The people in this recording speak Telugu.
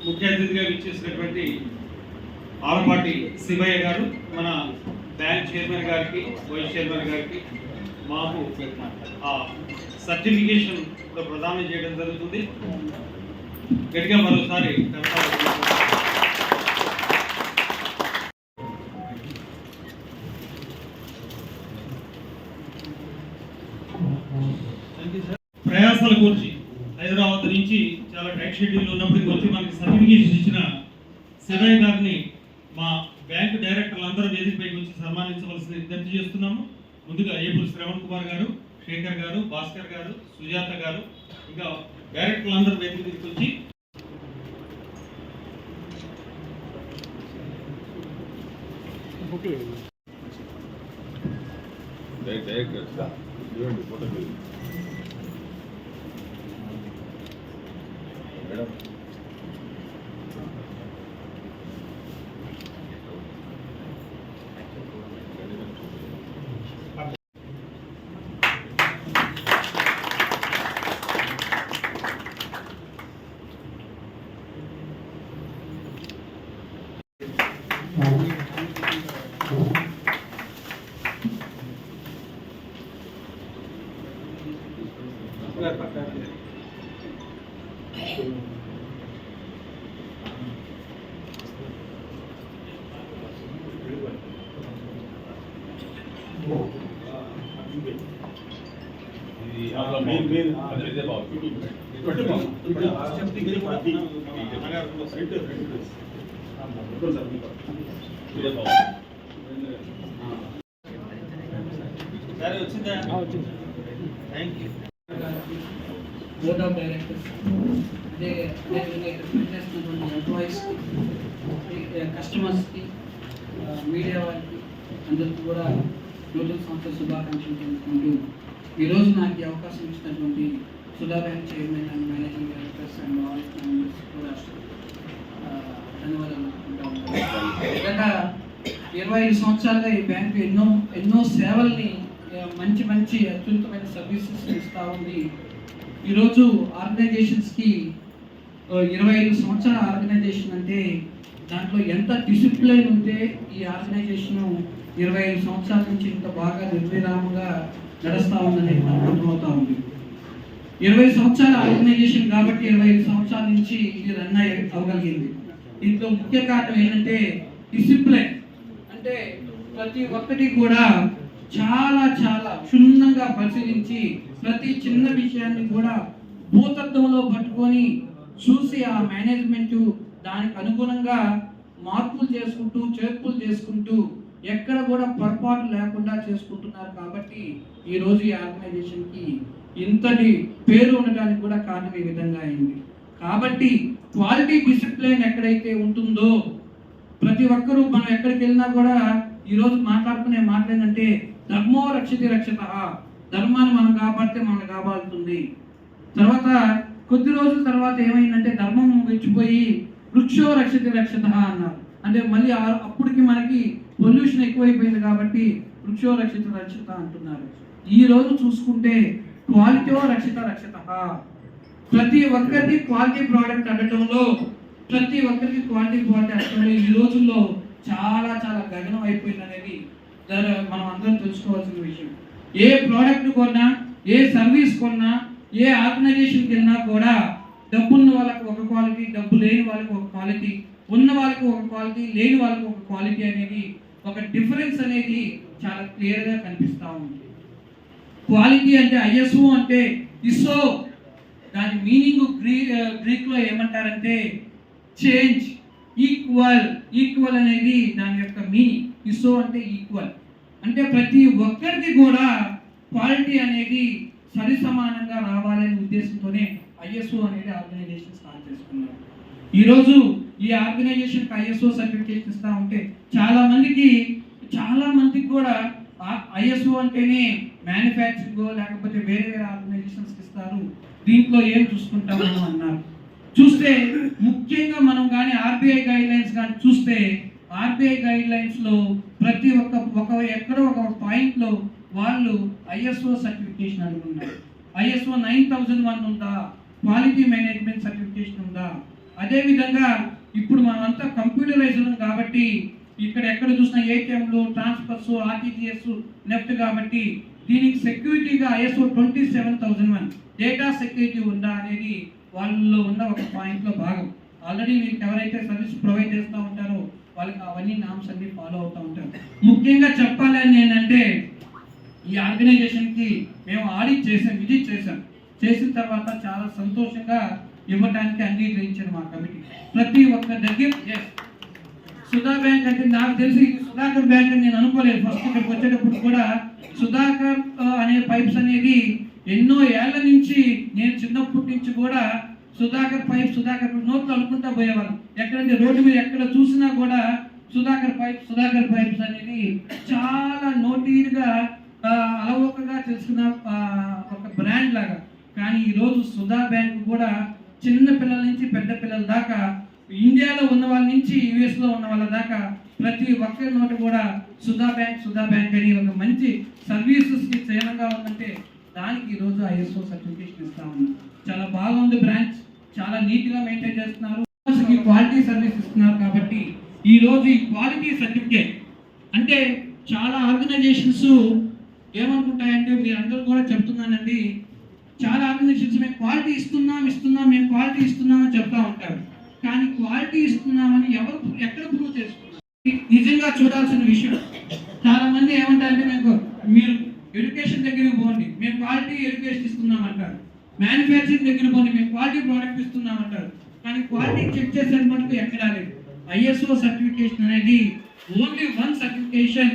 ముఖ్య అతిథిగా విచ్చేసినటువంటి ఆలపాటి శివయ్య గారు, మన బ్యాంక్ చైర్మన్ గారికి, వైస్ చైర్మన్ గారికి మాకు సర్టిఫికేషన్ కూడా ప్రదానం చేయడం జరుగుతుంది. గట్టిగా మరోసారి ప్రయాసాల గురించి హైదరాబాద్ నుంచి చాలా టైట్ షెడ్యూల్ ఉన్నప్పటికీ వచ్చి మనకి సర్టిఫికేషన్ ఇచ్చిన శివయ్య గారిని మా బ్యాంక్ డైరెక్టర్లు అందరూ వేదికపైకి వచ్చి సన్మానించవలసింది విజ్ఞప్తి చేస్తున్నాము. ముందుగా ఏపూరు శ్రవణ్ కుమార్ గారు, శేఖర్ గారు, భాస్కర్ గారు, సుజాత గారు, ఇంకా డైరెక్టర్లు అందరూ వేదిక మీదకి వచ్చి బోర్డ్ ఆఫ్ డైరెక్టర్స్ ఎంప్లాయీస్, కస్టమర్స్కి, మీడియా వారికి అందరికీ కూడా నూతన సంవత్సర శుభాకాంక్షలు తెలుపుకుంటూ ఈరోజు నాకు ఈ అవకాశం ఇచ్చినటువంటి Sudha bank chairman and managing directors and all members కూడా ధన్యవాదాలు గత 25 సంవత్సరాలుగా ఈ బ్యాంకు ఎన్నో సేవల్ని మంచి అత్యున్నతమైన సర్వీసెస్ ఇస్తూ ఉంది. ఈరోజు ఆర్గనైజేషన్స్కి 25 సంవత్సరాల ఆర్గనైజేషన్ అంటే దాంట్లో ఎంత డిసిప్లిన్ ఉంటే ఈ ఆర్గనైజేషన్ 25 సంవత్సరాల నుంచి ఇంత బాగా నిర్విరామంగా నడుస్తూ ఉందనేది మనకు అర్థమవుతూ ఉంది. 20 సంవత్సరాల ఆర్గనైజేషన్ కాబట్టి 25 సంవత్సరాల నుంచి ఇది రన్ అవ్వగలిగింది. దీంట్లో ముఖ్య కారణం ఏంటంటే డిసిప్లిన్. అంటే ప్రతి ఒక్కటి కూడా చాలా క్షుణ్ణంగా పరిశీలించి ప్రతి చిన్న విషయాన్ని కూడా భూతత్వంలో పట్టుకొని చూసి ఆ మేనేజ్మెంట్ దానికి అనుగుణంగా మార్పులు చేసుకుంటూ చేర్పులు చేసుకుంటూ ఎక్కడ కూడా పొరపాటు లేకుండా చేసుకుంటున్నారు. కాబట్టి ఈరోజు ఈ ఆర్గనైజేషన్కి ఇంతటి పేరు ఉండడానికి కూడా కారణం ఈ విధంగా అయింది. కాబట్టి క్వాలిటీ డిసిప్లిన్ ఎక్కడైతే ఉంటుందో ప్రతి ఒక్కరూ మనం ఎక్కడికి వెళ్ళినా కూడా ఈరోజు మాట్లాడుకునే మాట్లాడంటే ధర్మో రక్షితి రక్షత, ధర్మాన్ని మనం కాపాడితే మనం కాపాడుతుంది. తర్వాత కొద్ది రోజుల తర్వాత ఏమైందంటే ధర్మం విడిచిపోయి వృక్షో రక్షితి రక్షత అన్నారు. అంటే మళ్ళీ అప్పటికి మనకి పొల్యూషన్ ఎక్కువైపోయింది కాబట్టి వృక్షో రక్షిత రక్షత అంటున్నారు. ఈ రోజు చూసుకుంటే క్వాలిటీో రక్షిత రక్షత, ప్రతి ఒక్కరికి క్వాలిటీ ప్రోడక్ట్ అనడంలో ప్రతి ఒక్కరికి క్వాలిటీ అనడంలో ఈ రోజుల్లో చాలా గగనం అయిపోయింది అనేది మనం అందరం తెలుసుకోవాల్సిన విషయం. ఏ ప్రోడక్ట్ కొన్నా, ఏ సర్వీస్ కొన్నా, ఏ ఆర్గనైజేషన్కి వెళ్ళినా కూడా డబ్బున్న వాళ్ళకి ఒక క్వాలిటీ, డబ్బు లేని వాళ్ళకి ఒక క్వాలిటీ, ఉన్న వాళ్ళకి ఒక క్వాలిటీ, లేని వాళ్ళకి ఒక క్వాలిటీ అనేది ఒక డిఫరెన్స్ అనేది చాలా క్లియర్గా కనిపిస్తూ ఉంది. క్వాలిటీ అంటే ఐఎస్ఓ అంటే ఇస్ఓ, దాని మీనింగ్ గ్రీక్లో ఏమంటారంటే చేంజ్, ఈక్వల్ అనేది దాని యొక్క మీనింగ్. ఇస్ఓ అంటే ఈక్వల్, అంటే ప్రతి ఒక్కరికి కూడా క్వాలిటీ అనేది సరి సమానంగా రావాలనే ఉద్దేశంతోనే ఐఎస్ఓ అనేది ఆర్గనైజేషన్ స్టార్ట్ చేసుకున్నారు. ఈరోజు ఈ ఆర్గనైజేషన్కి ఐఎస్ఓ సర్టిఫికేషన్ ఇస్తూ ఉంటే చాలా మందికి కూడా ఐఎస్ఓ అంటేనే మ్యానుఫ్యాక్చరింగ్ లేకపోతే వేరే ఆర్గనైజేషన్స్కి ఇస్తారు, దీంట్లో ఏం చూసుకుంటాము అన్నారు. చూస్తే ముఖ్యంగా మనం కానీ ఆర్బీఐ గైడ్ లైన్స్ కానీ చూస్తే ఆర్బీఐ గైడ్ లైన్స్లో ప్రతి ఎక్కడో ఒక పాయింట్లో వాళ్ళు ఐఎస్ఓ సర్టిఫికేషన్ అడుగుతున్నారు. ఐఎస్ఓ 9001 ఉందా, క్వాలిటీ మేనేజ్మెంట్ సర్టిఫికేషన్ ఉందా, అదేవిధంగా ఇప్పుడు మనమంతా కంప్యూటరైజ్ ఉన్నాం కాబట్టి ఇక్కడ ఎక్కడ చూసినా ఏటీఎంలు, ట్రాన్స్ఫర్స్, ఆర్టీజీఎస్, నెఫ్ట్ కాబట్టి దీనికి సెక్యూరిటీగా ISO 27001 డేటా సెక్యూరిటీ ఉందా అనేది వాళ్ళలో ఉన్న ఒక పాయింట్లో భాగం. ఆల్రెడీ మీకు ఎవరైతే సర్వీస్ ప్రొవైడ్ చేస్తూ ఉంటారో వాళ్ళకి అవన్నీ నామ్స్ అన్ని ఫాలో అవుతూ ఉంటారు. ముఖ్యంగా చెప్పాలని ఏంటంటే ఈ ఆర్గనైజేషన్కి మేము ఆడిట్ చేసాం, విజిట్ చేసాం. చేసిన తర్వాత చాలా సంతోషంగా ఇవ్వడానికి అంగీకరించారు మా కమిటీ. ప్రతి ఒక్క దగ్గర సుధా బ్యాంక్ అంటే నాకు తెలిసి సుధాకర్ బ్యాంక్ అని నేను అనుకోలేదు. ఫస్ట్ ఇక్కడికి వచ్చేటప్పుడు కూడా సుధాకర్ అనే పైప్స్ అనేది ఎన్నో ఏళ్ల నుంచి, నేను చిన్నప్పటి నుంచి కూడా సుధాకర్ పైప్ నోట్లు అనుకుంటా పోయేవాళ్ళు. ఎక్కడంటే రోడ్డు మీద ఎక్కడ చూసినా కూడా సుధాకర్ పైప్స్ అనేది చాలా నోటీర్గా అలవోకగా తెలుసుకున్న ఒక బ్రాండ్ లాగా. కానీ ఈరోజు సుధా బ్యాంక్ కూడా చిన్న పిల్లల నుంచి పెద్ద పిల్లల దాకా, ఇండియాలో ఉన్న వాళ్ళ నుంచి యుఎస్లో ఉన్న వాళ్ళ దాకా ప్రతి ఒక్కరి నోట కూడా సుధా బ్యాంక్ అని ఒక మంచి సర్వీసెస్కి చేయనంగా ఉందంటే దానికి ఈరోజు ISO సర్టిఫికేషన్ ఇస్తా ఉన్నాం. చాలా బాగుంది బ్రాంచ్, చాలా నీట్గా మెయింటైన్ చేస్తున్నారు, క్వాలిటీ సర్వీస్ ఇస్తున్నారు. కాబట్టి ఈరోజు ఈ క్వాలిటీ సర్టిఫికేట్ అంటే చాలా ఆర్గనైజేషన్స్ ఏమనుకుంటాయంటే, మీరు అందరూ కూడా చెప్తున్నానండి, చాలా ఆర్గనైజేషన్స్ మేము క్వాలిటీ ఇస్తున్నాం మేము క్వాలిటీ ఇస్తున్నామని చెప్తా ఉంటారు. కానీ క్వాలిటీ ఇస్తున్నామని ఎవరు ఎక్కడ ప్రూవ్ చేసుకున్నారు? నిజంగా చూడాల్సిన విషయం. చాలా మంది ఏమంటారంటే, మీరు ఎడ్యుకేషన్ దగ్గరికి పోండి, మేము క్వాలిటీ ఎడ్యుకేషన్ ఇస్తున్నాం అంటారు. మ్యానుఫ్యాక్చరింగ్ దగ్గర పోండి, మేము క్వాలిటీ ప్రోడక్ట్ ఇస్తున్నాం అంటారు. కానీ క్వాలిటీ చెక్ చేసే మటుకు ఎక్కడా లేదు. ISO సర్టిఫికేషన్ అనేది ఓన్లీ వన్ సర్టిఫికేషన్